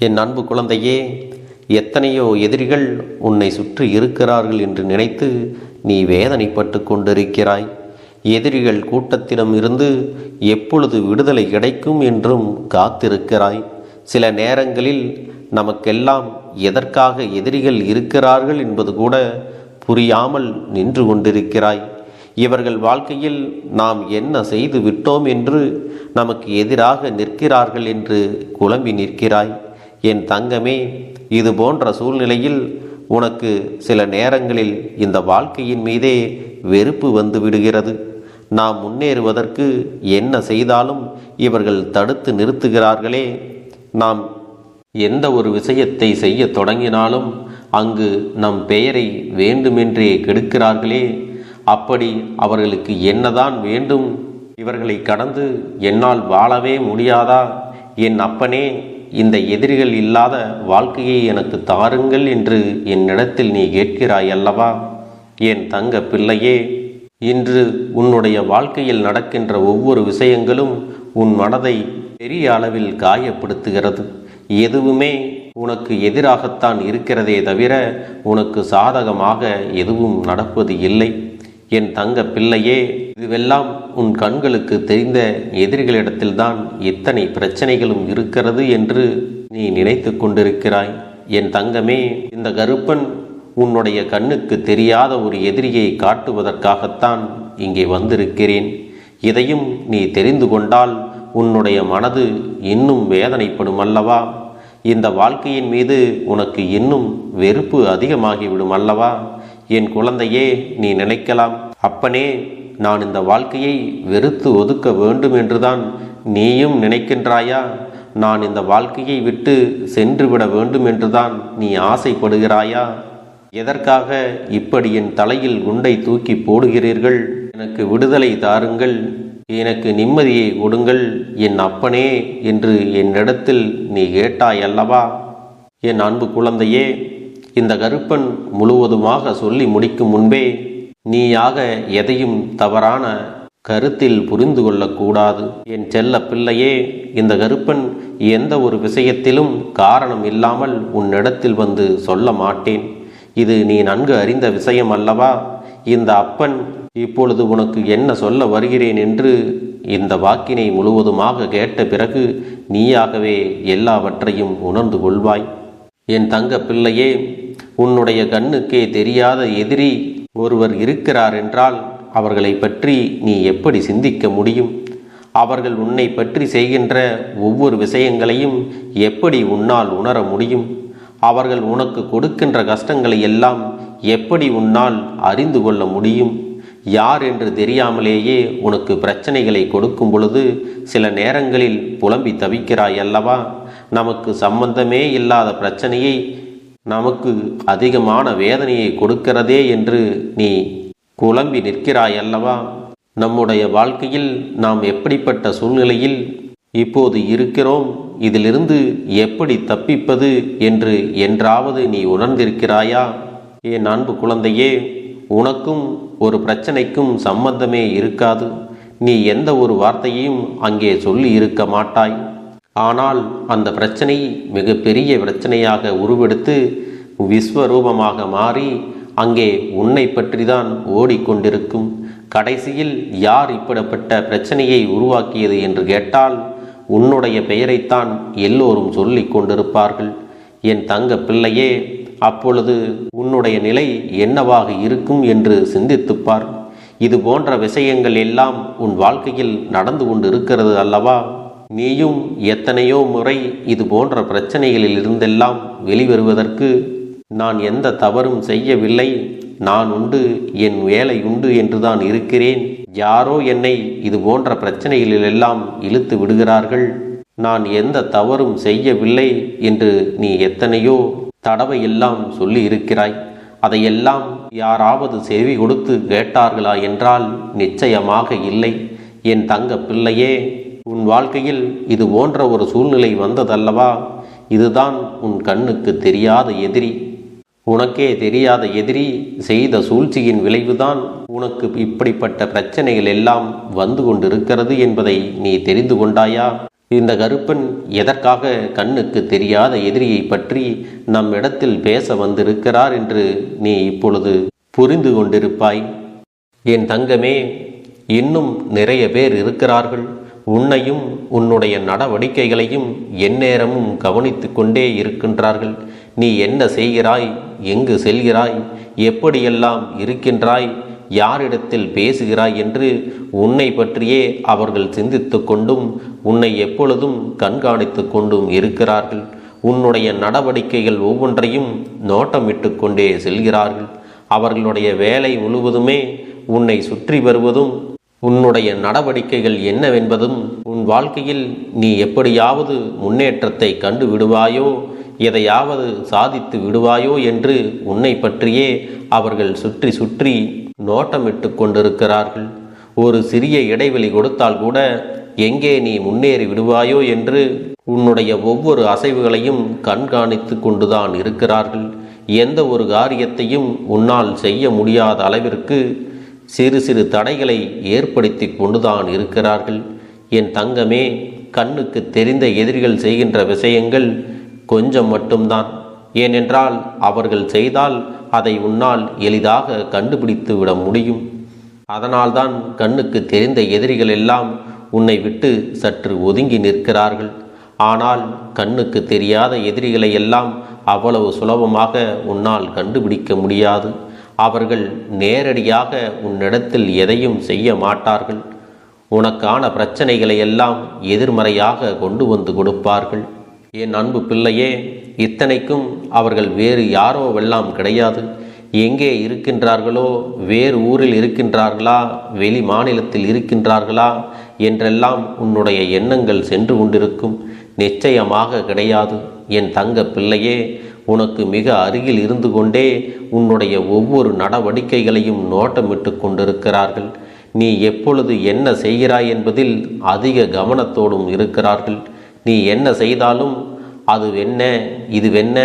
என் அன்பு குழந்தையே, எத்தனையோ எதிரிகள் உன்னை சுற்றி இருக்கிறார்கள் என்று நினைத்து நீ வேதனைப்பட்டு கொண்டிருக்கிறாய். எதிரிகள் கூட்டத்திடம் இருந்து எப்பொழுது விடுதலை கிடைக்கும் என்றும் காத்திருக்கிறாய். சில நேரங்களில் நமக்கெல்லாம் எதற்காக எதிரிகள் இருக்கிறார்கள் என்பது கூட புரியாமல் நின்று கொண்டிருக்கிறாய். இவர்கள் வாழ்க்கையில் நாம் என்ன செய்து விட்டோம் என்று நமக்கு எதிராக நிற்கிறார்கள் என்று குழம்பி நிற்கிறாய். என் தங்கமே, இது போன்ற சூழ்நிலையில் உனக்கு சில நேரங்களில் இந்த வாழ்க்கையின் மீதே வெறுப்பு வந்து விடுகிறது. நாம் முன்னேறுவதற்கு என்ன செய்தாலும் இவர்கள் தடுத்து நிறுத்துகிறார்களே. நாம் எந்த ஒரு விஷயத்தை செய்ய தொடங்கினாலும் அங்கு நம் பெயரை வேண்டுமென்றே கெடுக்கிறார்களே. அப்படி அவர்களுக்கு என்னதான் வேண்டும்? இவர்களை கடந்து என்னால் வாழவே முடியாதா? என் அப்பனே, இந்த எதிரிகள் இல்லாத வாழ்க்கையை எனக்கு தாருங்கள் என்று என்னிடத்தில் நீ கேட்கிறாய் அல்லவா? என் தங்க பிள்ளையே, இன்று உன்னுடைய வாழ்க்கையில் நடக்கின்ற ஒவ்வொரு விஷயங்களும் உன் மனதை பெரிய அளவில் காயப்படுத்துகிறது. எதுவுமே உனக்கு எதிராகத்தான் இருக்கிறதே தவிர உனக்கு சாதகமாக எதுவும் நடப்பது இல்லை. என் தங்க பிள்ளையே, இதுவெல்லாம் உன் கண்களுக்கு தெரிந்த எதிரிகளிடத்தில்தான் இத்தனை பிரச்சனைகளும் இருக்கிறது என்று நீ நினைத்து கொண்டிருக்கிறாய். என் தங்கமே, இந்த கருப்பன் உன்னுடைய கண்ணுக்கு தெரியாத ஒரு எதிரியை காட்டுவதற்காகத்தான் இங்கே வந்திருக்கிறேன். இதையும் நீ தெரிந்து கொண்டால் உன்னுடைய மனது இன்னும் வேதனைப்படும் அல்லவா? இந்த வாழ்க்கையின் மீது உனக்கு இன்னும் வெறுப்பு அதிகமாகிவிடும் அல்லவா? என் குழந்தையே, நீ நினைக்கலாம், அப்பனே, நான் இந்த வாழ்க்கையை வெறுத்து ஒதுக்க வேண்டும் என்றுதான் நீயும் நினைக்கின்றாயா? நான் இந்த வாழ்க்கையை விட்டு சென்று விட வேண்டும் என்றுதான் நீ ஆசைப்படுகிறாயா? எதற்காக இப்படி என் தலையில் குண்டை தூக்கி போடுகிறீர்கள்? எனக்கு விடுதலை தாருங்கள், எனக்கு நிம்மதியை கொடுங்கள் என் அப்பனே என்று என்னிடத்தில் நீ கேட்டாய் அல்லவா? என் அன்பு குழந்தையே, இந்த கருப்பன் முழுவதுமாக சொல்லி முடிக்கும் முன்பே நீயாக எதையும் தவறான கருத்தில் புரிந்து கொள்ளக்கூடாது. என் செல்ல பிள்ளையே, இந்த கருப்பன் எந்த ஒரு விஷயத்திலும் காரணம் இல்லாமல் உன்னிடத்தில் வந்து சொல்ல மாட்டேன். இது நீ நன்கு அறிந்த விஷயம் அல்லவா? இந்த அப்பன் இப்பொழுது உனக்கு என்ன சொல்ல வருகிறேன் என்று இந்த வாக்கினை முழுவதுமாக கேட்ட பிறகு நீயாகவே எல்லாவற்றையும் உணர்ந்து கொள்வாய். என் தங்க பிள்ளையே, உன்னுடைய கண்ணுக்கே தெரியாத எதிரி ஒருவர் இருக்கிறார் என்றால் அவர்களை பற்றி நீ எப்படி சிந்திக்க முடியும்? அவர்கள் உன்னை பற்றி செய்கின்ற ஒவ்வொரு விஷயங்களையும் எப்படி உன்னால் உணர முடியும்? அவர்கள் உனக்கு கொடுக்கின்ற கஷ்டங்களை எல்லாம் எப்படி உன்னால் அறிந்து கொள்ள முடியும்? யார் என்று தெரியாமலேயே உனக்கு பிரச்சனைகளை கொடுக்கும் பொழுது சில நேரங்களில் புலம்பி தவிக்கிறாய் அல்லவா? நமக்கு சம்பந்தமே இல்லாத பிரச்சனையை நமக்கு அதிகமான வேதனையை கொடுக்கிறதே என்று நீ குழம்பி நிற்கிறாய் அல்லவா? நம்முடைய வாழ்க்கையில் நாம் எப்படிப்பட்ட சூழ்நிலையில் இப்போது இருக்கிறோம், இதிலிருந்து எப்படி தப்பிப்பது என்று என்றாவது நீ உணர்ந்திருக்கிறாயா? என் அன்பு குழந்தையே, உனக்கும் ஒரு பிரச்சனைக்கும் சம்பந்தமே இருக்காது. நீ எந்த ஒரு வார்த்தையும் அங்கே சொல்லி இருக்க மாட்டாய். ஆனால் அந்த பிரச்சனை மிகப்பெரிய பிரச்சனையாக உருவெடுத்து விஸ்வரூபமாக மாறி அங்கே உன்னை பற்றிதான் ஓடிக்கொண்டிருக்கும். கடைசியில் யார் இப்படிப்பட்ட பிரச்சனையை உருவாக்கியது என்று கேட்டால் உன்னுடைய பெயரைத்தான் எல்லோரும் சொல்லி கொண்டிருப்பார்கள். என் தங்க பிள்ளையே, அப்பொழுது உன்னுடைய நிலை என்னவாக இருக்கும் என்று சிந்தித்துப்பார். இது போன்ற விஷயங்கள் எல்லாம் உன் வாழ்க்கையில் நடந்து கொண்டு இருக்கிறது அல்லவா? நீயும் எத்தனையோ முறை இது போன்ற பிரச்சனைகளில் இருந்தெல்லாம் வெளிவருவதற்கு நான் எந்த தவறும் செய்யவில்லை, நான் உண்டு, என் வேலை உண்டு என்றுதான் இருக்கிறேன். யாரோ என்னை இது போன்ற பிரச்சனைகளிலெல்லாம் இழுத்து விடுகிறார்கள், நான் எந்த தவறும் செய்யவில்லை என்று நீ எத்தனையோ தடவையெல்லாம் சொல்லி இருக்கிறாய். அதையெல்லாம் யாராவது செவி கொடுத்து கேட்டார்களா என்றால் நிச்சயமாக இல்லை. என் தங்க பிள்ளையே, உன் வாழ்க்கையில் இது போன்ற ஒரு சூழ்நிலை வந்ததல்லவா? இதுதான் உன் கண்ணுக்கு தெரியாத எதிரி. உனக்கே தெரியாத எதிரி செய்த சூழ்ச்சியின் விளைவுதான் உனக்கு இப்படிப்பட்ட பிரச்சனைகள் எல்லாம் வந்து கொண்டிருக்கிறது என்பதை நீ தெரிந்து கொண்டாயா? இந்த கருப்பன் எதற்காக கண்ணுக்கு தெரியாத எதிரியை பற்றி நம் இடத்தில் பேச வந்திருக்கிறார் என்று நீ இப்பொழுது புரிந்து கொண்டிருப்பாய். என் தங்கமே, இன்னும் நிறைய பேர் இருக்கிறார்கள். உன்னையும் உன்னுடைய நடவடிக்கைகளையும் எந்நேரமும் கவனித்து கொண்டே இருக்கின்றார்கள். நீ என்ன செய்கிறாய், எங்கு செல்கிறாய், எப்படியெல்லாம் இருக்கின்றாய், யாரிடத்தில் பேசுகிறாய் என்று உன்னை பற்றியே அவர்கள் சிந்தித்து கொண்டும் உன்னை எப்பொழுதும் கண்காணித்து கொண்டும் இருக்கிறார்கள். உன்னுடைய நடவடிக்கைகள் ஒவ்வொன்றையும் நோட்டமிட்டு கொண்டே செல்கிறார்கள். அவர்களுடைய வேலை முழுவதுமே உன்னை சுற்றி வருவதும் உன்னுடைய நடவடிக்கைகள் என்னவென்பதும் உன் வாழ்க்கையில் நீ எப்படியாவது முன்னேற்றத்தை கண்டு விடுவாயோ, எதையாவது சாதித்து விடுவாயோ என்று உன்னை பற்றியே அவர்கள் சுற்றி சுற்றி நோட்டமிட்டு கொண்டிருக்கிறார்கள். ஒரு சிறிய இடைவெளி கொடுத்தால் கூட எங்கே நீ முன்னேறி விடுவாயோ என்று உன்னுடைய ஒவ்வொரு அசைவுகளையும் கண்காணித்து கொண்டுதான் இருக்கிறார்கள். எந்த ஒரு காரியத்தையும் உன்னால் செய்ய முடியாத அளவிற்கு சிறு சிறு தடைகளை ஏற்படுத்தி கொண்டுதான் இருக்கிறார்கள். என் தங்கமே, கண்ணுக்கு தெரிந்த எதிரிகள் செய்கின்ற விஷயங்கள் கொஞ்சம் மட்டும்தான். ஏனென்றால் அவர்கள் செய்தால் அதை உன்னால் எளிதாக கண்டுபிடித்து விட முடியும். அதனால்தான் கண்ணுக்கு தெரிந்த எதிரிகள் எல்லாம் உன்னை விட்டு சற்று ஒதுங்கி நிற்கிறார்கள். ஆனால் கண்ணுக்கு தெரியாத எதிரிகளை எல்லாம் அவ்வளவு சுலபமாக உன்னால் கண்டுபிடிக்க முடியாது. அவர்கள் நேரடியாக உன்னிடத்தில் எதையும் செய்ய மாட்டார்கள். உனக்கான பிரச்சனைகளை எல்லாம் எதிர்மறையாக கொண்டு வந்து கொடுப்பார்கள். என் அன்பு பிள்ளையே, இத்தனைக்கும் அவர்கள் வேறு யாரோவெல்லாம் கிடையாது. எங்கே இருக்கின்றார்களோ, வேறு ஊரில் இருக்கின்றார்களா, வெளி மாநிலத்தில் இருக்கின்றார்களா என்றெல்லாம் உன்னுடைய எண்ணங்கள் சென்று கொண்டிருக்கும். நிச்சயமாக கிடையாது. என் தங்க பிள்ளையே, உனக்கு மிக அருகில் இருந்து கொண்டே உன்னுடைய ஒவ்வொரு நடவடிக்கைகளையும் நோட்டமிட்டு கொண்டிருக்கிறார்கள். நீ எப்பொழுது என்ன செய்கிறாய் என்பதில் அதிக கவனத்தோடும் இருக்கிறார்கள். நீ என்ன செய்தாலும் அது வென்ன இது வென்ன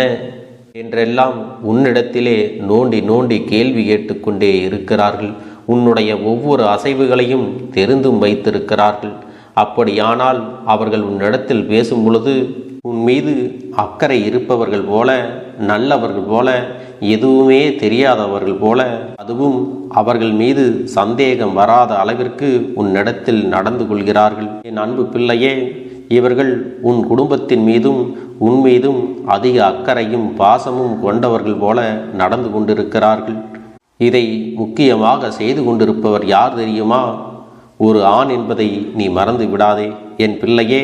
என்றெல்லாம் உன்னிடத்திலே நோண்டி நோண்டி கேள்வி கேட்டுக்கொண்டே இருக்கிறார்கள். உன்னுடைய ஒவ்வொரு அசைவுகளையும் தெரிந்தும் வைத்திருக்கிறார்கள். அப்படியானால் அவர்கள் உன்னிடத்தில் பேசும் பொழுது உன் மீது அக்கறை இருப்பவர்கள் போல, நல்லவர்கள் போல, எதுவுமே தெரியாதவர்கள் போல, அதுவும் அவர்கள் மீது சந்தேகம் வராத அளவிற்கு உன்னிடத்தில் நடந்து கொள்கிறார்கள். என் அன்பு பிள்ளையே, இவர்கள் உன் குடும்பத்தின் மீதும் உன் மீதும் அதிக அக்கறையும் பாசமும் கொண்டவர்கள் போல நடந்து கொண்டிருக்கிறார்கள். இதை முக்கியமாக செய்து கொண்டிருப்பவர் யார் தெரியுமா? ஒரு ஆண் என்பதை நீ மறந்து விடாதே. என் பிள்ளையே,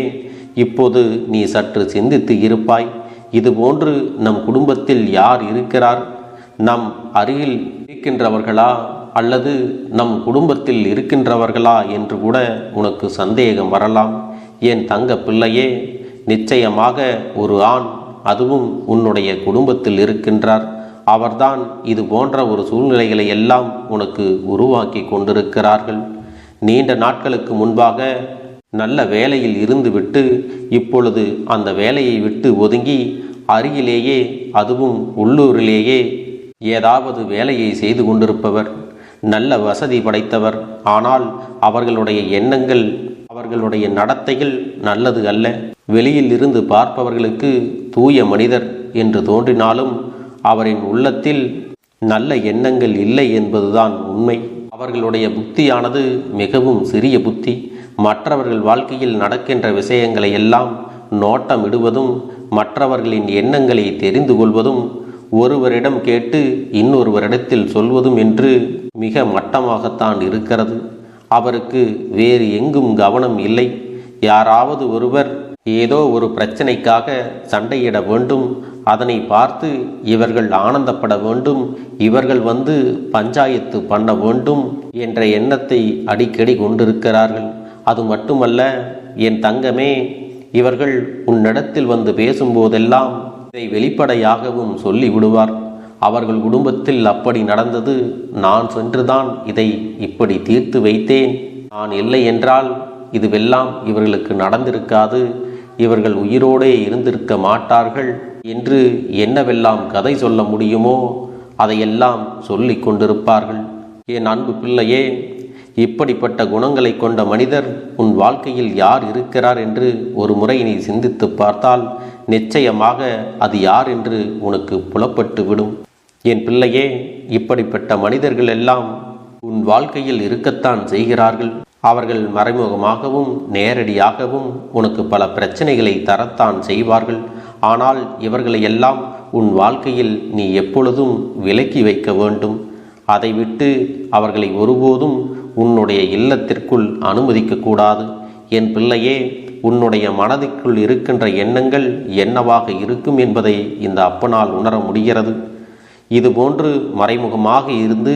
இப்போது நீ சற்று சிந்தித்து இருப்பாய். இதுபோன்று நம் குடும்பத்தில் யார் இருக்கிறார்? நம் அருகில் இருக்கின்றவர்களா அல்லது நம் குடும்பத்தில் இருக்கின்றவர்களா என்று கூட உனக்கு சந்தேகம் வரலாம். என் தங்க பிள்ளையே, நிச்சயமாக ஒரு ஆண், அதுவும் உன்னுடைய குடும்பத்தில் இருக்கின்றார். அவர்தான் இது போன்ற ஒரு சூழ்நிலைகளை எல்லாம் உனக்கு உருவாக்கி கொண்டிருக்கிறார்கள். நீண்ட நாட்களுக்கு முன்பாக நல்ல வேலையில் இருந்துவிட்டு இப்பொழுது அந்த வேலையை விட்டு ஒதுங்கி அருகிலேயே, அதுவும் உள்ளூரிலேயே ஏதாவது வேலையை செய்து கொண்டிருப்பவர், நல்ல வசதி படைத்தவர். ஆனால் அவர்களுடைய எண்ணங்கள், அவர்களுடைய நடத்தைகள் நல்லது அல்ல. வெளியில் இருந்து பார்ப்பவர்களுக்கு தூய மனிதர் என்று தோன்றினாலும் அவரின் உள்ளத்தில் நல்ல எண்ணங்கள் இல்லை என்பதுதான் உண்மை. அவர்களுடைய புத்தியானது மிகவும் சிறிய புத்தி. மற்றவர்கள் வாழ்க்கையில் நடக்கின்ற விஷயங்களை எல்லாம் நோட்டமிடுவதும் மற்றவர்களின் எண்ணங்களை தெரிந்து கொள்வதும் ஒருவரிடம் கேட்டு இன்னொருவரிடத்தில் சொல்வதும் என்று மிக மட்டமாகத்தான் இருக்கிறது. அவருக்கு வேறு எங்கும் கவனம் இல்லை. யாராவது ஒருவர் ஏதோ ஒரு பிரச்சனைக்காக சண்டையிட வேண்டும், அதனை பார்த்து இவர்கள் ஆனந்தப்பட வேண்டும், இவர்கள் வந்து பஞ்சாயத்து பண்ண வேண்டும் என்ற எண்ணத்தை அடிக்கடி கொண்டிருக்கிறார்கள். அது மட்டுமல்ல என் தங்கமே, இவர்கள் உன்னிடத்தில் வந்து பேசும்போதெல்லாம் இதை வெளிப்படையாகவும் சொல்லி விடுவார். அவர்கள் குடும்பத்தில் அப்படி நடந்தது, நான் சென்றுதான் இதை இப்படி தீர்த்து வைத்தேன், நான் இல்லை என்றால் இதுவெல்லாம் இவர்களுக்கு நடந்திருக்காது, இவர்கள் உயிரோடே இருந்திருக்க மாட்டார்கள் என்று என்னவெல்லாம் கதை சொல்ல முடியுமோ அதையெல்லாம் சொல்லி கொண்டிருப்பார்கள். என் அன்பு பிள்ளையே, இப்படிப்பட்ட குணங்களை கொண்ட மனிதர் உன் வாழ்க்கையில் யார் இருக்கிறார் என்று ஒரு முறை நீ சிந்தித்து பார்த்தால் நிச்சயமாக அது யார் என்று உனக்கு புலப்பட்டு விடும். என் பிள்ளையே, இப்படிப்பட்ட மனிதர்கள் எல்லாம் உன் வாழ்க்கையில் இருக்கத்தான் செய்கிறார்கள். அவர்கள் மறைமுகமாகவும் நேரடியாகவும் உனக்கு பல பிரச்சனைகளை தரத்தான் செய்வார்கள். ஆனால் இவர்களை எல்லாம் உன் வாழ்க்கையில் நீ எப்பொழுதும் விலக்கி வைக்க வேண்டும். அதை விட்டு அவர்களை ஒருபோதும் உன்னுடைய இல்லத்திற்குள் அனுமதிக்கக்கூடாது. என் பிள்ளையே, உன்னுடைய மனதிற்குள் இருக்கின்ற எண்ணங்கள் என்னவாக இருக்கும் என்பதை இந்த அப்பனால் உணர முடிகிறது. இதுபோன்று மறைமுகமாக இருந்து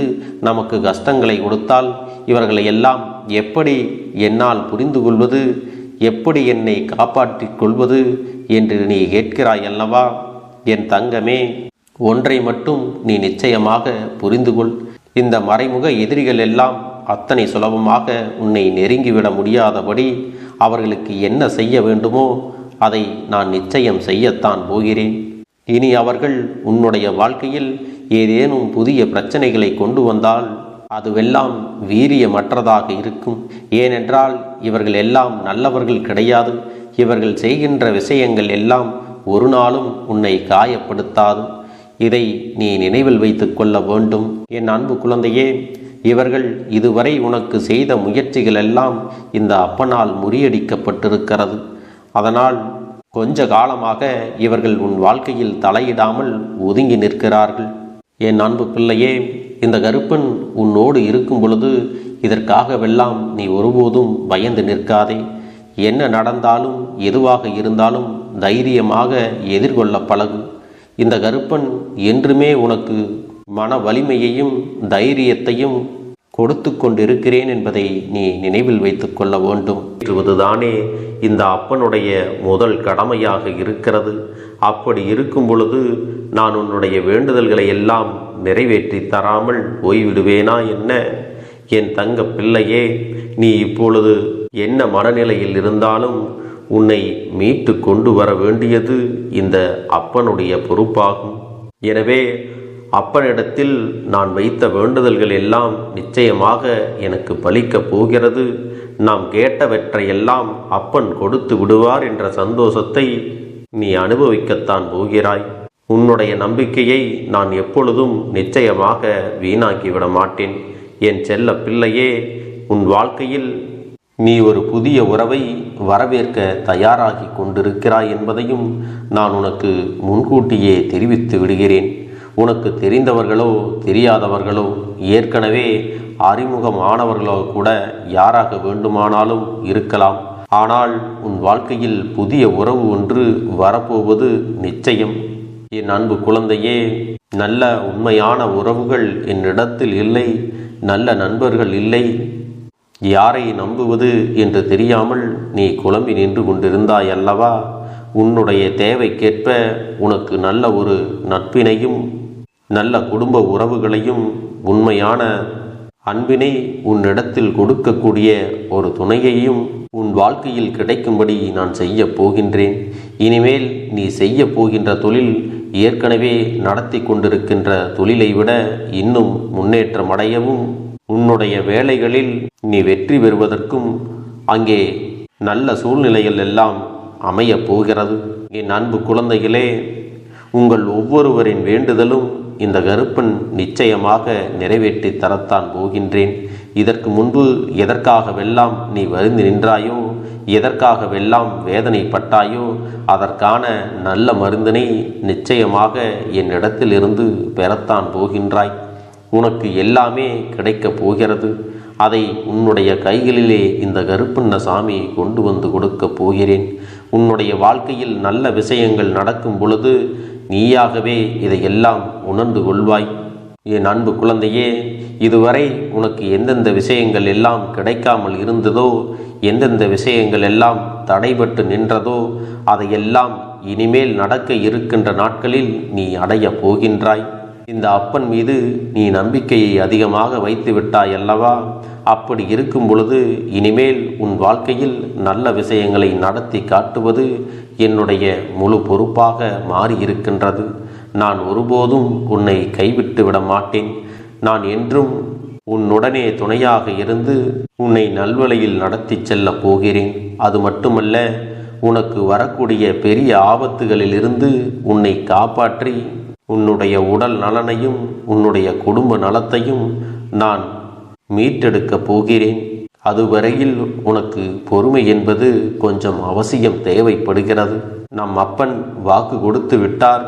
நமக்கு கஷ்டங்களை கொடுத்தால் இவர்களை எல்லாம் எப்படி என்னால் புரிந்து கொள்வது, எப்படி என்னை காப்பாற்றிக் கொள்வது என்று நீ கேட்கிறாய் அல்லவா? என் தங்கமே, ஒன்றை மட்டும் நீ நிச்சயமாக புரிந்து கொள். இந்த மறைமுக எதிரிகள் எல்லாம் அத்தனை சுலபமாக உன்னை நெருங்கிவிட முடியாதபடி அவர்களுக்கு என்ன செய்ய வேண்டுமோ அதை நான் நிச்சயம் செய்யத்தான் போகிறேன். இனி அவர்கள் உன்னுடைய வாழ்க்கையில் ஏதேனும் புதிய பிரச்சனைகளை கொண்டு வந்தால் அதுவெல்லாம் வீரியமற்றதாக இருக்கும். ஏனென்றால் இவர்கள் எல்லாம் நல்லவர்கள் கிடையாது. இவர்கள் செய்கின்ற விஷயங்கள் எல்லாம் ஒரு நாளும் உன்னை காயப்படுத்தாது. இதை நீ நினைவில் வைத்து கொள்ள வேண்டும். என் அன்பு குழந்தையே, இவர்கள் இதுவரை உனக்கு செய்த முயற்சிகள் எல்லாம் இந்த அப்பனால் முறியடிக்கப்பட்டிருக்கிறது. அதனால் கொஞ்ச காலமாக இவர்கள் உன் வாழ்க்கையில் தலையிடாமல் ஒதுங்கி நிற்கிறார்கள். என் அன்பு பிள்ளையே, இந்த கருப்பன் உன்னோடு இருக்கும் பொழுது இதற்காகவெல்லாம் நீ ஒருபோதும் பயந்து நிற்காதே. என்ன நடந்தாலும் எதுவாக இருந்தாலும் தைரியமாக எதிர்கொள்ள பழகு. இந்த கருப்பன் என்றுமே உனக்கு மன வலிமையையும் தைரியத்தையும் கொடுத்து கொண்டிருக்கிறேன் என்பதை நீ நினைவில் வைத்து கொள்ள வேண்டும். இதுதானே இந்த அப்பனுடைய முதல் கடமையாக இருக்கிறது. அப்படி இருக்கும் பொழுது நான் உன்னுடைய வேண்டுதல்களை எல்லாம் நிறைவேற்றி தராமல் போய்விடுவேனா என்ன? என் தங்க பிள்ளையே, நீ இப்பொழுது என்ன மனநிலையில் இருந்தாலும் உன்னை மீட்டு கொண்டு வர வேண்டியது இந்த அப்பனுடைய பொறுப்பாகும். எனவே அப்பனிடத்தில் நான் வைத்த வேண்டுதல்கள் எல்லாம் நிச்சயமாக எனக்கு பலிக்கப் போகிறது. நாம் கேட்டவற்றையெல்லாம் அப்பன் கொடுத்து விடுவார் என்ற சந்தோஷத்தை நீ அனுபவிக்கத்தான் போகிறாய். உன்னுடைய நம்பிக்கையை நான் எப்பொழுதும் நிச்சயமாக வீணாக்கிவிட மாட்டேன். என் செல்ல பிள்ளையே, உன் வாழ்க்கையில் நீ ஒரு புதிய உறவை வரவேற்க தயாராகி கொண்டிருக்கிறாய் என்பதையும் நான் உனக்கு முன்கூட்டியே தெரிவித்து விடுகிறேன். உனக்கு தெரிந்தவர்களோ தெரியாதவர்களோ ஏற்கனவே அறிமுகமானவர்களோ கூட யாராக வேண்டுமானாலும் இருக்கலாம். ஆனால் உன் வாழ்க்கையில் புதிய உறவு ஒன்று வரப்போவது நிச்சயம். என் அன்பு குழந்தையே, நல்ல உண்மையான உறவுகள் என்னிடத்தில் இல்லை, நல்ல நண்பர்கள் இல்லை. யாரை நம்புவது என்று தெரியாமல் நீ குழம்பி நின்று கொண்டிருந்தாய் அல்லவா? உன்னுடைய தேவைக்கேற்ப உனக்கு நல்ல ஒரு நட்பினையும் நல்ல குடும்ப உறவுகளையும் உண்மையான அன்பினை உன்னிடத்தில் கொடுக்கக்கூடிய ஒரு துணையையும் உன் வாழ்க்கையில் கிடைக்கும்படி நான் செய்ய போகின்றேன். இனிமேல் நீ செய்ய போகின்ற தொழில் ஏற்கனவே நடத்தி கொண்டிருக்கின்ற தொழிலை விட இன்னும் முன்னேற்றம் அடையவும், உன்னுடைய வேலைகளில் நீ வெற்றி பெறுவதற்கும் அங்கே நல்ல சூழ்நிலைகள் எல்லாம் அமையப் போகிறது. என் அன்பு குழந்தைகளே, உங்கள் ஒவ்வொருவரின் வேண்டுதலும் இந்த கருப்பன் நிச்சயமாக நிறைவேற்றி தரத்தான் போகின்றேன். இதற்கு முன்பு எதற்காகவெல்லாம் நீ வருந்தி நின்றாயோ, எதற்காகவெல்லாம் வேதனைப்பட்டாயோ அதற்கான நல்ல மருந்தினை நிச்சயமாக என்னிடத்திலிருந்து பெறத்தான் போகின்றாய். உனக்கு எல்லாமே கிடைக்கப் போகிறது. அதை உன்னுடைய கைகளிலே இந்த கருப்பண்ண சாமி கொண்டு வந்து கொடுக்கப் போகிறேன். உன்னுடைய வாழ்க்கையில் நல்ல விஷயங்கள் நடக்கும் பொழுது நீயாகவே இதையெல்லாம் உணர்ந்து கொள்வாய். என் அன்பு குழந்தையே, இதுவரை உனக்கு எந்தெந்த விஷயங்கள் எல்லாம் கிடைக்காமல் இருந்ததோ, எந்தெந்த விஷயங்கள் எல்லாம் தடைபட்டு நின்றதோ அதையெல்லாம் இனிமேல் நடக்க இருக்கின்ற நாட்களில் நீ அடைய போகின்றாய். இந்த அப்பன் மீது நீ நம்பிக்கையை அதிகமாக வைத்து விட்டாய் அல்லவா? அப்படி இருக்கும் பொழுது இனிமேல் உன் வாழ்க்கையில் நல்ல விஷயங்களை நடத்தி காட்டுவது என்னுடைய முழு பொறுப்பாக மாறியிருக்கின்றது. நான் ஒருபோதும் உன்னை கைவிட்டு விட மாட்டேன். நான் என்றும் உன்னுடனே துணையாக இருந்து உன்னை நல்வழியில் நடத்தி செல்லப் போகிறேன். அது மட்டுமல்ல, உனக்கு வரக்கூடிய பெரிய ஆபத்துகளிலிருந்து உன்னை காப்பாற்றி உன்னுடைய உடல் நலனையும் உன்னுடைய குடும்ப நலத்தையும் நான் மீட்டெடுக்கப் போகிறேன். அதுவரையில் உனக்கு பொறுமை என்பது கொஞ்சம் அவசியம் தேவைப்படுகிறது. நம் அப்பன் வாக்கு கொடுத்து விட்டார்.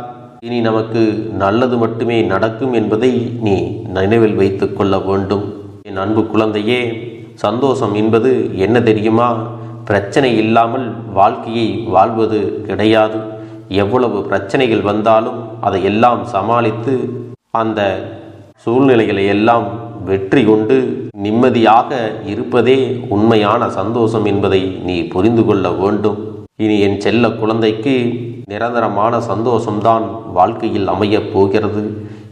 இனி நமக்கு நல்லது மட்டுமே நடக்கும் என்பதை நீ நினைவில் வைத்து கொள்ள வேண்டும். என் அன்பு குழந்தையே, சந்தோஷம் என்பது என்ன தெரியுமா? பிரச்சனை இல்லாமல் வாழ்க்கையை வாழ்வது கிடையாது. எவ்வளவு பிரச்சனைகள் வந்தாலும் அதையெல்லாம் சமாளித்து அந்த சூழ்நிலைகளை எல்லாம் வெற்றி கொண்டு நிம்மதியாக இருப்பதே உண்மையான சந்தோஷம் என்பதை நீ புரிந்து கொள்ள வேண்டும். இனி என் செல்ல குழந்தைக்கு நிரந்தரமான சந்தோஷம்தான் வாழ்க்கையில் அமையப் போகிறது.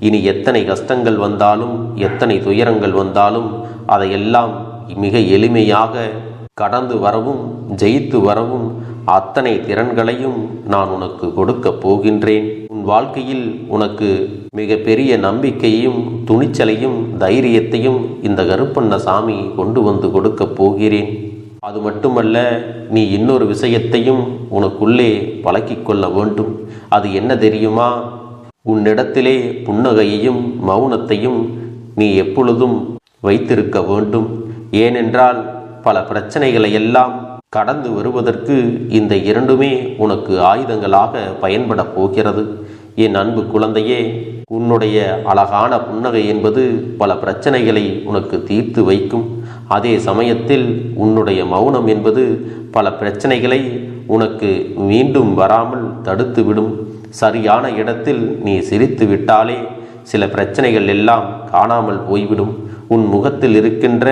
இனி எத்தனை கஷ்டங்கள் வந்தாலும் எத்தனை துயரங்கள் வந்தாலும் அதையெல்லாம் மிக எளிமையாக கடந்து வரவும் ஜெயித்து வரவும் அத்தனை திறன்களையும் நான் உனக்கு கொடுக்கப் போகின்றேன். உன் வாழ்க்கையில் உனக்கு மிக பெரிய நம்பிக்கையையும் துணிச்சலையும் தைரியத்தையும் இந்த கருப்பண்ண சாமி கொண்டு வந்து கொடுக்கப் போகிறேன். அது மட்டுமல்ல, நீ இன்னொரு விஷயத்தையும் உனக்குள்ளே பழக்கிக் கொள்ள வேண்டும். அது என்ன தெரியுமா? உன்னிடத்திலே புன்னகையையும் மௌனத்தையும் நீ எப்பொழுதும் வைத்திருக்க வேண்டும். ஏனென்றால் பல பிரச்சனைகளை எல்லாம் கடந்து வருவதற்கு இந்த இரண்டுமே உனக்கு ஆயுதங்களாக பயன்பட போகிறது. என் அன்பு குழந்தையே, உன்னுடைய அழகான புன்னகை என்பது பல பிரச்சனைகளை உனக்கு தீர்த்து வைக்கும். அதே சமயத்தில் உன்னுடைய மௌனம் என்பது பல பிரச்சனைகளை உனக்கு மீண்டும் வராமல் தடுத்துவிடும். சரியான இடத்தில் நீ சிரித்து விட்டாலே சில பிரச்சனைகள் எல்லாம் காணாமல் போய்விடும். உன் முகத்தில் இருக்கின்ற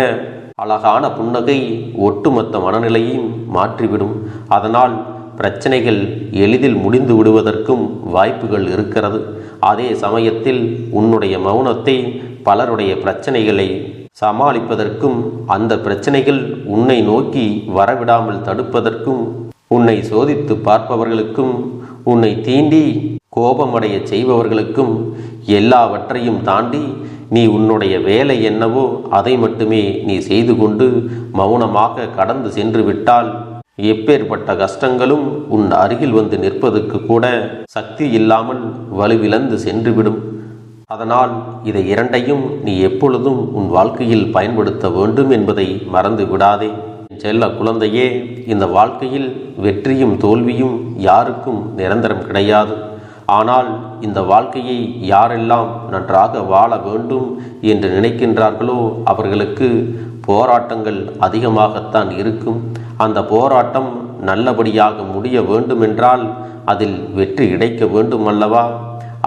அழகான புன்னகை ஒட்டுமொத்த மனநிலையையும் மாற்றிவிடும். அதனால் பிரச்சனைகள் எளிதில் முடிந்து விடுவதற்கும் வாய்ப்புகள் இருக்கிறது. அதே சமயத்தில் உன்னுடைய மௌனத்தை பலருடைய பிரச்சனைகளை சமாளிப்பதற்கும் அந்த பிரச்சனைகள் உன்னை நோக்கி வரவிடாமல் தடுப்பதற்கும் உன்னை சோதித்து பார்ப்பவர்களுக்கும் உன்னை தீண்டி கோபமடைய செய்பவர்களுக்கும் எல்லாவற்றையும் தாண்டி நீ உன்னுடைய வேலை என்னவோ அதை மட்டுமே நீ செய்து கொண்டு மௌனமாக கடந்து சென்று விட்டால் எப்பேற்பட்ட கஷ்டங்களும் உன் அருகில் வந்து நிற்பதற்கு கூட சக்தி இல்லாமல் வலுவிழந்து சென்றுவிடும். அதனால் இதை இரண்டையும் நீ எப்பொழுதும் உன் வாழ்க்கையில் பயன்படுத்த வேண்டும் என்பதை மறந்து விடாதே. செல்ல குழந்தையே, இந்த வாழ்க்கையில் வெற்றியும் தோல்வியும் யாருக்கும் நிரந்தரம் கிடையாது. ஆனால் இந்த வாழ்க்கையை யாரெல்லாம் நன்றாக வாழ வேண்டும் என்று நினைக்கின்றார்களோ அவர்களுக்கு போராட்டங்கள் அதிகமாகத்தான் இருக்கும். அந்த போராட்டம் நல்லபடியாக முடிய வேண்டுமென்றால் அதில் வெற்றி கிடைக்க வேண்டும் அல்லவா?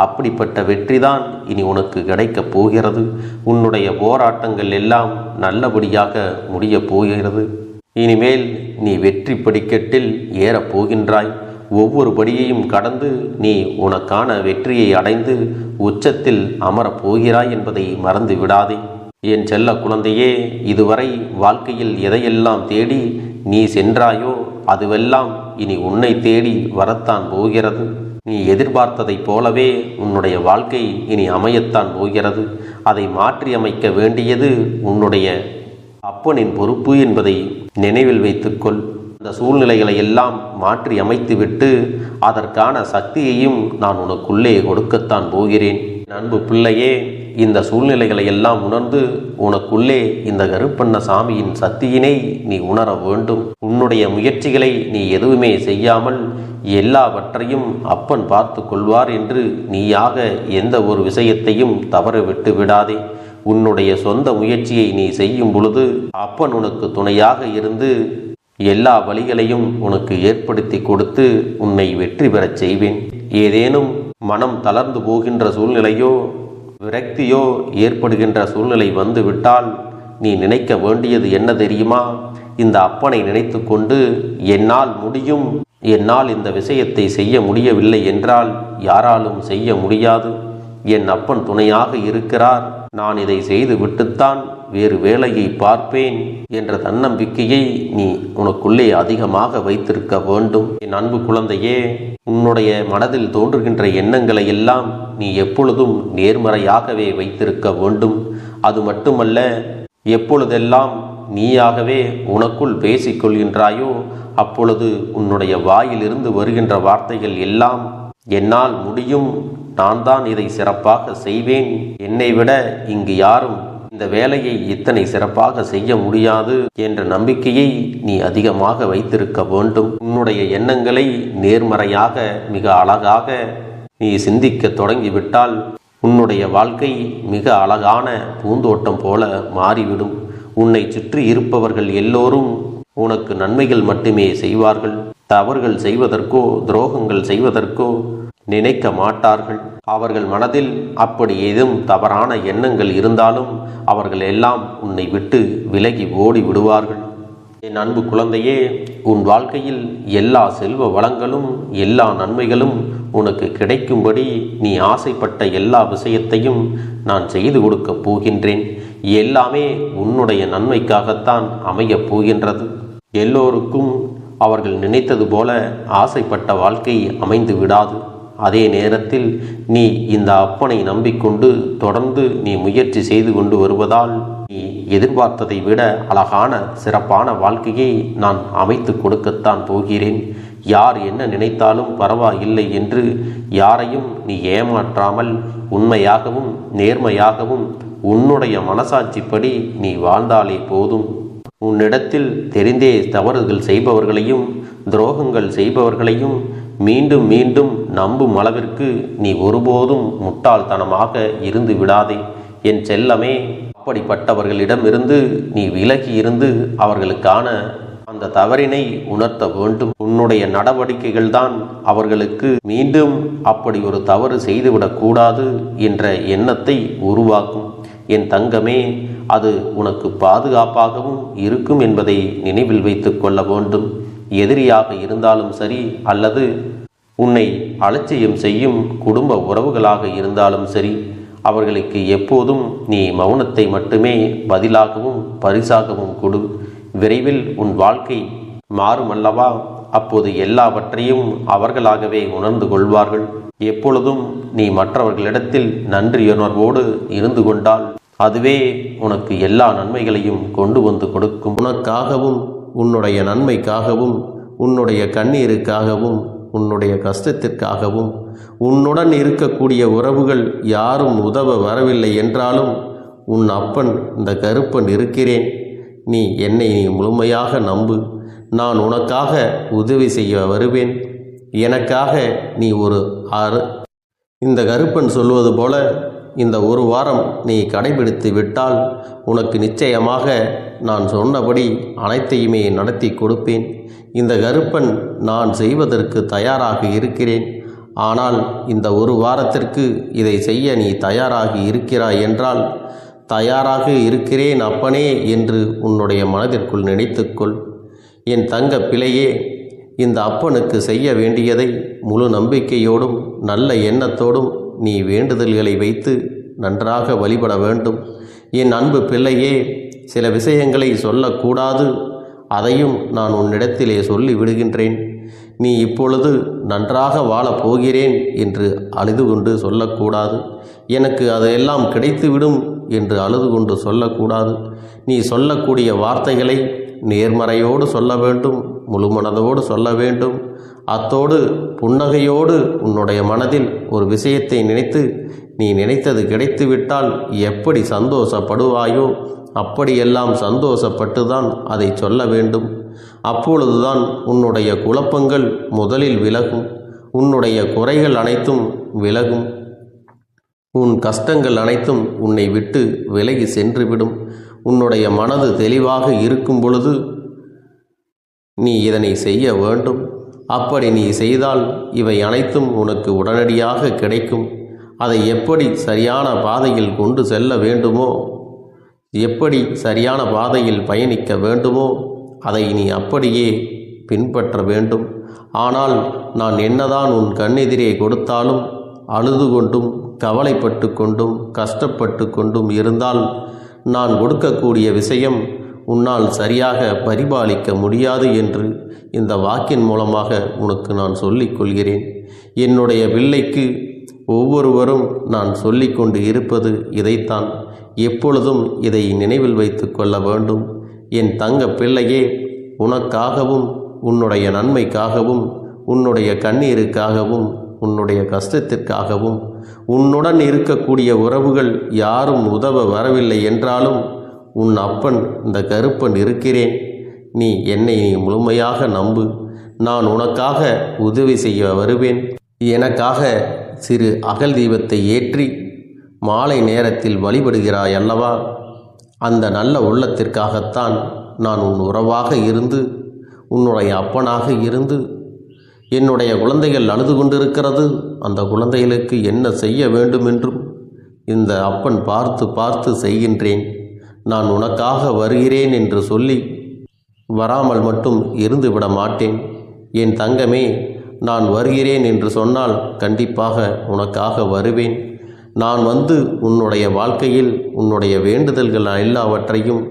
அப்படிப்பட்ட வெற்றிதான் இனி உனக்கு கிடைக்கப் போகிறது. உன்னுடைய போராட்டங்கள் எல்லாம் நல்லபடியாக முடியப் போகிறது. இனிமேல் நீ வெற்றி படிக்கட்டில் ஏறப் போகின்றாய். ஒவ்வொரு படியையும் கடந்து நீ உனக்கான வெற்றியை அடைந்து உச்சத்தில் அமரப் போகிறாய் என்பதை மறந்து விடாதே. என் செல்ல குழந்தையே, இதுவரை வாழ்க்கையில் எதையெல்லாம் தேடி நீ சென்றாயோ அதுவெல்லாம் இனி உன்னை தேடி வரத்தான் போகிறது. நீ எதிர்பார்த்ததைப் போலவே உன்னுடைய வாழ்க்கை இனி அமையத்தான் போகிறது. அதை மாற்றி அமைக்க வேண்டியது உன்னுடைய அப்பனின் பொறுப்பு என்பதை நினைவில் வைத்துக்கொள். அந்த சூழ்நிலைகளை எல்லாம் மாற்றி அமைத்துவிட்டு அதற்கான சக்தியையும் நான் உனக்குள்ளே கொடுக்கத்தான் போகிறேன். அன்பு பிள்ளையே, இந்த சூழ்நிலைகளை எல்லாம் உணர்ந்து உனக்குள்ளே இந்த கருப்பண்ண சாமியின் சக்தியினை நீ உணர வேண்டும். உன்னுடைய முயற்சிகளை நீ எதுவுமே செய்யாமல் எல்லாவற்றையும் அப்பன் பார்த்து கொள்வார் என்று நீயாக எந்த ஒரு விஷயத்தையும் தவற விட்டு விடாதே. உன்னுடைய சொந்த முயற்சியை நீ செய்யும் பொழுது அப்பன் உனக்கு துணையாக இருந்து எல்லா வழிகளையும் உனக்கு ஏற்படுத்தி கொடுத்து உன்னை வெற்றி பெறச் செய்வேன். ஏதேனும் மனம் தளர்ந்து போகின்ற சூழ்நிலையோ விரக்தியோ ஏற்படுகின்ற சூழ்நிலை வந்துவிட்டால் நீ நினைக்க வேண்டியது என்ன தெரியுமா? இந்த அப்பனை நினைத்து கொண்டு என்னால் முடியும், என்னால் இந்த விஷயத்தை செய்ய முடியவில்லை என்றால் யாராலும் செய்ய முடியாது. என் அப்பன் துணையாக இருக்கிறார், நான் இதை செய்து விட்டுத்தான் வேறு வேலையை பார்ப்பேன் என்ற தன்னம்பிக்கையை நீ உனக்குள்ளே அதிகமாக வைத்திருக்க வேண்டும். என் அன்பு குழந்தையே, உன்னுடைய மனதில் தோன்றுகின்ற எண்ணங்களை எல்லாம் நீ எப்பொழுதும் நேர்மறையாகவே வைத்திருக்க வேண்டும். அது மட்டுமல்ல, எப்பொழுதெல்லாம் நீயாகவே உனக்குள் பேசிக்கொள்கின்றாயோ அப்பொழுது உன்னுடைய வாயிலிருந்து வருகின்ற வார்த்தைகள் எல்லாம் என்னால் முடியும், நான் தான் இதை சிறப்பாக செய்வேன், என்னை விட இங்கு யாரும் இந்த வேலையை இத்தனை சிறப்பாக செய்ய முடியாது என்ற நம்பிக்கையை நீ அதிகமாக வைத்திருக்க வேண்டும். உன்னுடைய எண்ணங்களை நேர்மறையாக மிக அழகாக நீ சிந்திக்க தொடங்கிவிட்டால் உன்னுடைய வாழ்க்கை மிக அழகான பூந்தோட்டம் போல மாறிவிடும். உன்னை சுற்றி இருப்பவர்கள் எல்லோரும் உனக்கு நன்மைகள் மட்டுமே செய்வார்கள். தவறுகள் செய்வதற்கோ துரோகங்கள் செய்வதற்கோ நினைக்க மாட்டார்கள். அவர்கள் மனதில் அப்படி ஏதும் தவறான எண்ணங்கள் இருந்தாலும் அவர்கள் எல்லாம் உன்னை விட்டு விலகி ஓடி விடுவார்கள். என் அன்பு குழந்தையே, உன் வாழ்க்கையில் எல்லா செல்வ வளங்களும் எல்லா நன்மைகளும் உனக்கு கிடைக்கும்படி நீ ஆசைப்பட்ட எல்லா விஷயத்தையும் நான் செய்து கொடுக்கப் போகின்றேன். எல்லாமே உன்னுடைய நன்மைக்காகத்தான் அமையப் போகின்றது. எல்லோருக்கும் அவர்கள் நினைத்தது போல ஆசைப்பட்ட வாழ்க்கை அமைந்து விடாது. அதே நேரத்தில் நீ இந்த அப்பனை நம்பிக்கொண்டு தொடர்ந்து நீ முயற்சி செய்து கொண்டு வருவதால் நீ எதிர்பார்த்ததை விட அழகான சிறப்பான வாழ்க்கையை நான் அமைத்து கொடுக்கத்தான் போகிறேன். யார் என்ன நினைத்தாலும் பரவாயில்லை என்று யாரையும் நீ ஏமாற்றாமல் உண்மையாகவும் நேர்மையாகவும் உன்னுடைய மனசாட்சிப்படி நீ வாழ்ந்தாலே போதும். உன்னிடத்தில் தெரிந்தே தவறுகள் செய்பவர்களையும் துரோகங்கள் செய்பவர்களையும் மீண்டும் மீண்டும் நம்பும் அளவிற்கு நீ ஒருபோதும் முட்டாள்தனமாக இருந்து விடாதே என் செல்லமே. அப்படிப்பட்டவர்களிடமிருந்து நீ விலகி இருந்து அவர்களுக்கான அந்த தவறினை உணர்த்த வேண்டும். உன்னுடைய நடவடிக்கைகள் தான் அவர்களுக்கு மீண்டும் அப்படி ஒரு தவறு செய்துவிடக்கூடாது என்ற எண்ணத்தை உருவாக்கும். என் தங்கமே, அது உனக்கு பாதுகாப்பாகவும் இருக்கும் என்பதை நினைவில் வைத்து கொள்ள வேண்டும். எதிரியாக இருந்தாலும் சரி அல்லது உன்னை அலட்சியம் செய்யும் குடும்ப உறவுகளாக இருந்தாலும் சரி, அவர்களுக்கு எப்போதும் நீ மௌனத்தை மட்டுமே பதிலாகவும் பரிசாகவும் கொடு. விரைவில் உன் வாழ்க்கை மாறுமல்லவா? அப்போது எல்லாவற்றையும் அவர்களாகவே உணர்ந்து கொள்வார்கள். எப்பொழுதும் நீ மற்றவர்களிடத்தில் நன்றியுணர்வோடு இருந்து கொண்டால் அதுவே உனக்கு எல்லா நன்மைகளையும் கொண்டு வந்து கொடுக்கும். உனக்காகவும் உன்னுடைய நன்மைக்காகவும் உன்னுடைய கண்ணீருக்காகவும் உன்னுடைய கஷ்டத்திற்காகவும் உன்னுடன் இருக்கக்கூடிய உறவுகள் யாரும் உதவ வரவில்லை என்றாலும் உன் அப்பன் இந்த கருப்பன் இருக்கிறேன். நீ என்னை முழுமையாக நம்பு. நான் உனக்காக உதவி செய்ய வருவேன். எனக்காக நீ இந்த கருப்பன் சொல்வது போல இந்த ஒரு வாரம் நீ கடைபிடித்து விட்டால் உனக்கு நிச்சயமாக நான் சொன்னபடி அனைத்தையுமே நடத்தி கொடுப்பேன். இந்த கருப்பன் நான் செய்வதற்கு தயாராக இருக்கிறேன். ஆனால் இந்த ஒரு வாரத்திற்கு இதை செய்ய நீ தயாராகி இருக்கிறாய் என்றால் தயாராக இருக்கிறேன் அப்பனே என்று உன்னுடைய மனதிற்குள் நினைத்துக்கொள். என் தங்க பிள்ளையே, இந்த அப்பனுக்கு செய்ய வேண்டியதை முழு நம்பிக்கையோடும் நல்ல எண்ணத்தோடும் நீ வேண்டுதல்களை வைத்து நன்றாக வழிபட வேண்டும். என் அன்பு பிள்ளையே, சில விஷயங்களை சொல்லக்கூடாது, அதையும் நான் உன்னிடத்திலே சொல்லி விடுகின்றேன். நீ இப்பொழுது நன்றாக வாழப் போகிறேன் என்று அழுது கொண்டு சொல்லக்கூடாது. எனக்கு அதையெல்லாம் கிடைத்துவிடும் என்று அழுது கொண்டு சொல்லக்கூடாது. நீ சொல்லக்கூடிய வார்த்தைகளை நேர்மறையோடு சொல்ல வேண்டும், முழுமனதோடு சொல்ல வேண்டும். அத்தோடு புன்னகையோடு உன்னுடைய மனதில் ஒரு விஷயத்தை நினைத்து நீ நினைத்தது கிடைத்துவிட்டால் எப்படி சந்தோஷப்படுவாயோ அப்படியெல்லாம் சந்தோஷப்பட்டுதான் அதை சொல்ல வேண்டும். அப்பொழுதுதான் உன்னுடைய குழப்பங்கள் முதலில் விலகும், உன்னுடைய குறைகள் அனைத்தும் விலகும், உன் கஷ்டங்கள் அனைத்தும் உன்னை விட்டு விலகி சென்றுவிடும். உன்னுடைய மனது தெளிவாக இருக்கும் பொழுது நீ இதனை செய்ய வேண்டும். அப்படி நீ செய்தால் இவை அனைத்தும் உனக்கு உடனடியாக கிடைக்கும். அதை எப்படி சரியான பாதையில் கொண்டு செல்ல வேண்டுமோ, எப்படி சரியான பாதையில் பயணிக்க வேண்டுமோ அதை நீ அப்படியே பின்பற்ற வேண்டும். ஆனால் நான் என்னதான் உன் கண்ணெதிரே கொடுத்தாலும் அழுது கொண்டும் கவலைப்பட்டு கொண்டும் கஷ்டப்பட்டு கொண்டும் இருந்தால் நான் கொடுக்கக்கூடிய விஷயம் உன்னால் சரியாக பரிபாலிக்க முடியாது என்று இந்த வாக்கின் மூலமாக உனக்கு நான் சொல்லிக் கொள்கிறேன். என்னுடைய பிள்ளைக்கு ஒவ்வொருவரும் நான் சொல்லிக்கொண்டு இருப்பது இதைத்தான். எப்பொழுதும் இதை நினைவில் வைத்து கொள்ள வேண்டும். என் தங்க பிள்ளையே, உனக்காகவும் உன்னுடைய நன்மைக்காகவும் உன்னுடைய கண்ணீருக்காகவும் உன்னுடைய கஷ்டத்திற்காகவும் உன்னுடன் இருக்கக்கூடிய உறவுகள் யாரும் உதவ வரவில்லை என்றாலும் உன் அப்பன் இந்த கருப்பன் இருக்கிறேன். நீ என்னை முழுமையாக நம்பு. நான் உனக்காக உதவி செய்ய வருவேன். எனக்காக சிறு அகல் தீபத்தை ஏற்றி மாலை நேரத்தில் வழிபடுகிறாய் அல்லவா? அந்த நல்ல உள்ளத்திற்காகத்தான் நான் உன் உறவாக இருந்து உன்னுடைய அப்பனாக இருந்து என்னுடைய குழந்தைகள் அழுது கொண்டிருக்கிறது, அந்த குழந்தைகளுக்கு என்ன செய்ய வேண்டும் என்றும் இந்த அப்பன் பார்த்து பார்த்து செய்கின்றேன். நான் உனக்காக வருகிறேன் என்று சொல்லி வராமல் மட்டும் இருந்து விட மாட்டேன். என் தங்கமே, நான் வருகிறேன் என்று சொன்னால் கண்டிப்பாக உனக்காக வருவேன். நான் வந்து உன்னுடைய வாழ்க்கையில் உன்னுடைய வேண்டுதல்கள் எல்லாவற்றையும்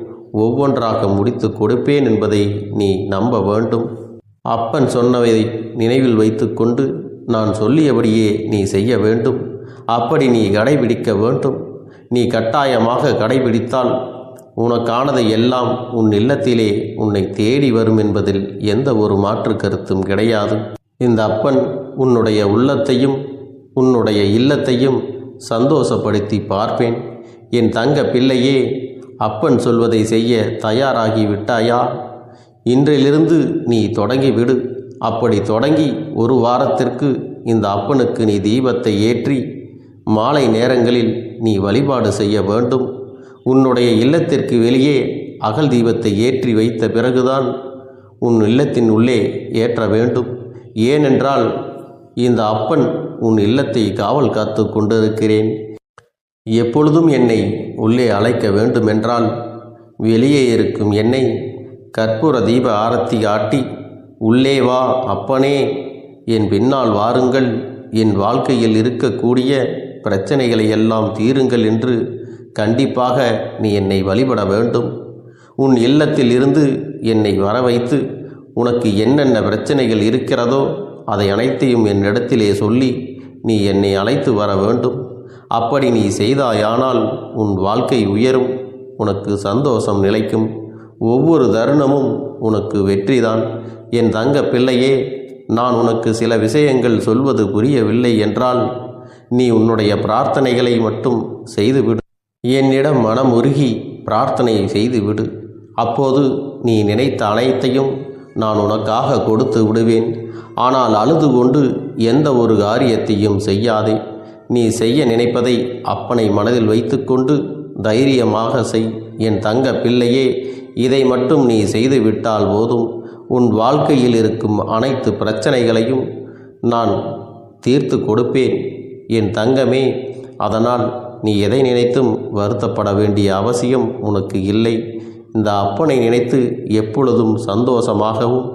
ஒவ்வொன்றாக முடித்து கொடுப்பேன் என்பதை நீ நம்ப வேண்டும். அப்பன் சொன்னவை நினைவில் வைத்து கொண்டு நான் சொல்லியபடியே நீ செய்ய வேண்டும். அப்படி நீ கடைபிடிக்க வேண்டும். நீ கட்டாயமாக கடைபிடித்தால் உனக்கானதை எல்லாம் உன் இல்லத்திலே உன்னை தேடி வரும் என்பதில் எந்த ஒரு மாற்று கருத்தும் கிடையாது. இந்த அப்பன் உன்னுடைய உள்ளத்தையும் உன்னுடைய இல்லத்தையும் சந்தோஷப்படுத்தி பார்ப்பேன். என் தங்க பிள்ளையே, அப்பன் சொல்வதை செய்ய தயாராகி விட்டாயா? இன்றிலிருந்து நீ தொடங்கிவிடு. அப்படி தொடங்கி ஒரு வாரத்திற்கு இந்த அப்பனுக்கு நீ தீபத்தை ஏற்றி மாலை நேரங்களில் நீ வழிபாடு செய்ய வேண்டும். உன்னுடைய இல்லத்திற்கு வெளியே அகல் தீபத்தை ஏற்றி வைத்த பிறகுதான் உன் இல்லத்தின் உள்ளே ஏற்ற வேண்டும். ஏனென்றால் இந்த அப்பன் உன் இல்லத்தை காவல் காத்து கொண்டிருக்கிறேன். எப்பொழுதும் என்னை உள்ளே அழைக்க வேண்டுமென்றால் வெளியே இருக்கும் என்னை கற்பூர தீப ஆரத்தி ஆட்டி உள்ளே வா அப்பனே, என் பின்னால் வாருங்கள், என் வாழ்க்கையில் இருக்கக்கூடிய பிரச்சனைகளை எல்லாம் தீருங்கள் என்று கண்டிப்பாக நீ என்னை வழிபட வேண்டும். உன் இல்லத்தில் இருந்து என்னை வர வைத்து உனக்கு என்னென்ன பிரச்சனைகள் இருக்கிறதோ அதை அனைத்தையும் என்னிடத்திலே சொல்லி நீ என்னை அழைத்து வர வேண்டும். அப்படி நீ செய்தாயானால் உன் வாழ்க்கை உயரும், உனக்கு சந்தோஷம் நிலைக்கும். ஒவ்வொரு தருணமும் உனக்கு வெற்றிதான். என் தங்க பிள்ளையே, நான் உனக்கு சில விஷயங்கள் சொல்வது புரியவில்லை என்றால் நீ உன்னுடைய பிரார்த்தனைகளை மட்டும் செய்துவிடு. என்னிடம் மனம் உருகி பிரார்த்தனையை செய்துவிடு. அப்போது நீ நினைத்த அனைத்தையும் நான் உனக்காக கொடுத்து விடுவேன். ஆனால் அழுது கொண்டு எந்த ஒரு காரியத்தையும் செய்யாதே. நீ செய்ய நினைப்பதை அப்பனை மனதில் வைத்துக்கொண்டு தைரியமாக செய். என் தங்க பிள்ளையே, இதை மட்டும் நீ செய்துவிட்டால் போதும். உன் வாழ்க்கையில் இருக்கும் அனைத்து பிரச்சனைகளையும் நான் தீர்த்து கொடுப்பேன் என் தங்கமே. அதனால் நீ எதை நினைத்தும் வருத்தப்பட வேண்டிய அவசியம் உனக்கு இல்லை. இந்த அப்பனை நினைத்து எப்பொழுதும் சந்தோஷமாகவும்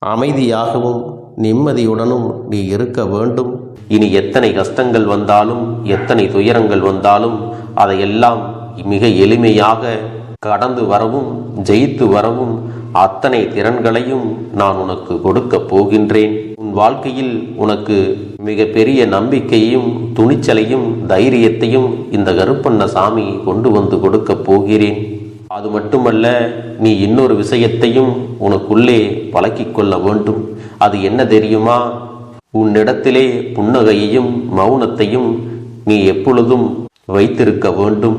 அமைதியாகவும் நிம்மதியுடனும் நீ இருக்க வேண்டும். இனி எத்தனை கஷ்டங்கள் வந்தாலும் எத்தனை துயரங்கள் வந்தாலும் அதையெல்லாம் மிக எளிமையாக கடந்து வரவும் ஜெயித்து வரவும் அத்தனை திறன்களையும் நான் உனக்கு கொடுக்க போகின்றேன். உன் வாழ்க்கையில் உனக்கு மிக பெரிய நம்பிக்கையையும் துணிச்சலையும் தைரியத்தையும் இந்த கருப்பண்ணசாமி கொண்டு வந்து கொடுக்க போகிறேன். அது மட்டுமல்ல, நீ இன்னொரு விஷயத்தையும் உனக்குள்ளே பழக்கிக்கொள்ள வேண்டும். அது என்ன தெரியுமா? உன்னிடத்திலே புன்னகையையும் மௌனத்தையும் நீ எப்பொழுதும் வைத்திருக்க வேண்டும்.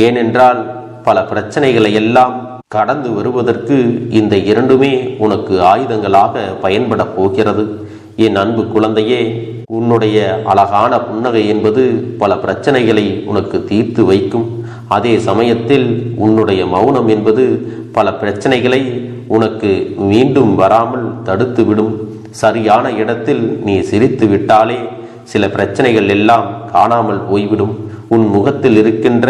ஏனென்றால் பல பிரச்சனைகளை எல்லாம் கடந்து வருவதற்கு இந்த இரண்டுமே உனக்கு ஆயுதங்களாக பயன்பட போகிறது. என் அன்பு குழந்தையே, உன்னுடைய அழகான புன்னகை என்பது பல பிரச்சனைகளை உனக்கு தீர்த்து வைக்கும். அதே சமயத்தில் உன்னுடைய மௌனம் என்பது பல பிரச்சனைகளை உனக்கு மீண்டும் வராமல் தடுத்துவிடும். சரியான இடத்தில் நீ சிரித்து விட்டாலே சில பிரச்சனைகள் எல்லாம் காணாமல் போய்விடும். உன் முகத்தில் இருக்கின்ற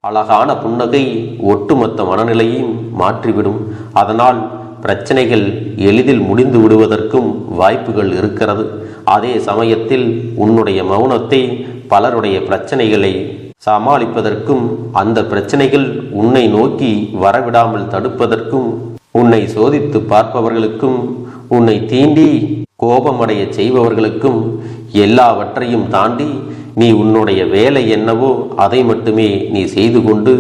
அழகான புன்னகை ஒட்டுமொத்த மனநிலையையும் மாற்றிவிடும். அதனால் பிரச்சனைகள் எளிதில் முடிந்து விடுவதற்கும் வாய்ப்புகள் இருக்கிறது. அதே சமயத்தில் உன்னுடைய மௌனத்தை பலருடைய பிரச்சனைகளை சமாளிப்பதற்கும் அந்த பிரச்சனைகள் உன்னை நோக்கி வரவிடாமல் தடுப்பதற்கும் உன்னை சோதித்து பார்ப்பவர்களுக்கும் உன்னை தீண்டி கோபமடைய செய்பவர்களுக்கும் எல்லாவற்றையும் தாண்டி நீ உன்னுடைய வேலை என்னவோ அதை மட்டுமே நீ செய்து கொண்டு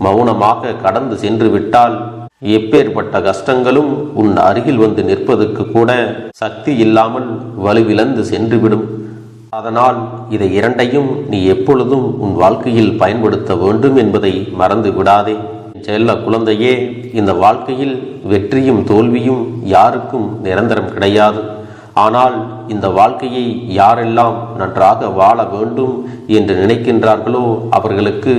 மௌனமாக கடந்து சென்று விட்டால் எப்பேற்பட்ட கஷ்டங்களும் உன் அருகில் வந்து நிற்பதற்கு கூட சக்தி இல்லாமல் வலுவிழந்து சென்றுவிடும். அதனால் இதை இரண்டையும் நீ எப்பொழுதும் உன் வாழ்க்கையில் பயன்படுத்த வேண்டும் என்பதை மறந்து விடாதே. செல்ல குழந்தையே, இந்த வாழ்க்கையில் வெற்றியும் தோல்வியும் யாருக்கும் நிரந்தரம் கிடையாது. ஆனால் இந்த வாழ்க்கையை யாரெல்லாம் நன்றாக வாழ வேண்டும் என்று நினைக்கின்றார்களோ அவர்களுக்கு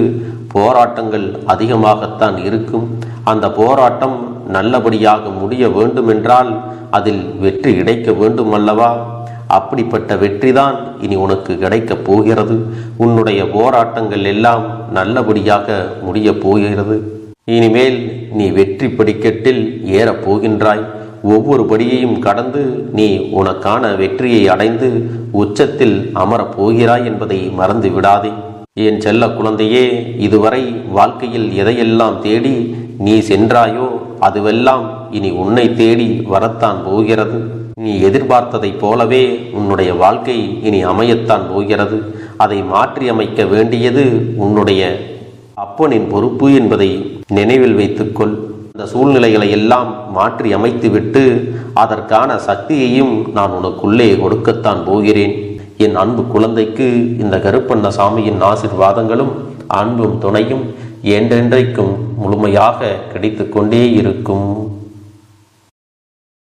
போராட்டங்கள் அதிகமாகத்தான் இருக்கும். அந்த போராட்டம் நல்லபடியாக முடிய வேண்டுமென்றால் அதில் வெற்றி கிடைக்க வேண்டும் அல்லவா? அப்படிப்பட்ட வெற்றிதான் இனி உனக்கு கிடைக்கப் போகிறது. உன்னுடைய போராட்டங்கள் எல்லாம் நல்லபடியாக முடிய போகிறது. இனிமேல் நீ வெற்றி படிக்கட்டில் ஏறப் போகின்றாய். ஒவ்வொரு படியையும் கடந்து நீ உனக்கான வெற்றியை அடைந்து உச்சத்தில் அமரப் போகிறாய் என்பதை மறந்து விடாதே. என் செல்ல குழந்தையே, இதுவரை வாழ்க்கையில் எதையெல்லாம் தேடி நீ சென்றாயோ அதுவெல்லாம் இனி உன்னை தேடி வரத்தான் போகிறது. நீ எதிர்பார்த்ததைப் போலவே உன்னுடைய வாழ்க்கை இனி அமையத்தான் போகிறது. அதை மாற்றி அமைக்க வேண்டியது உன்னுடைய அப்பனின் பொறுப்பு என்பதை நினைவில் வைத்துக்கொள். இந்த சூழ்நிலைகளை எல்லாம் மாற்றி அமைத்துவிட்டு அதற்கான சக்தியையும் நான் உனக்குள்ளே கொடுக்கத்தான் போகிறேன். என் அன்பு குழந்தைக்கு இந்த கருப்பண்ணசாமியின் ஆசீர்வாதங்களும் அன்பும் துணையும் என்றென்றைக்கும் முழுமையாக கிடைத்து கொண்டே இருக்கும்.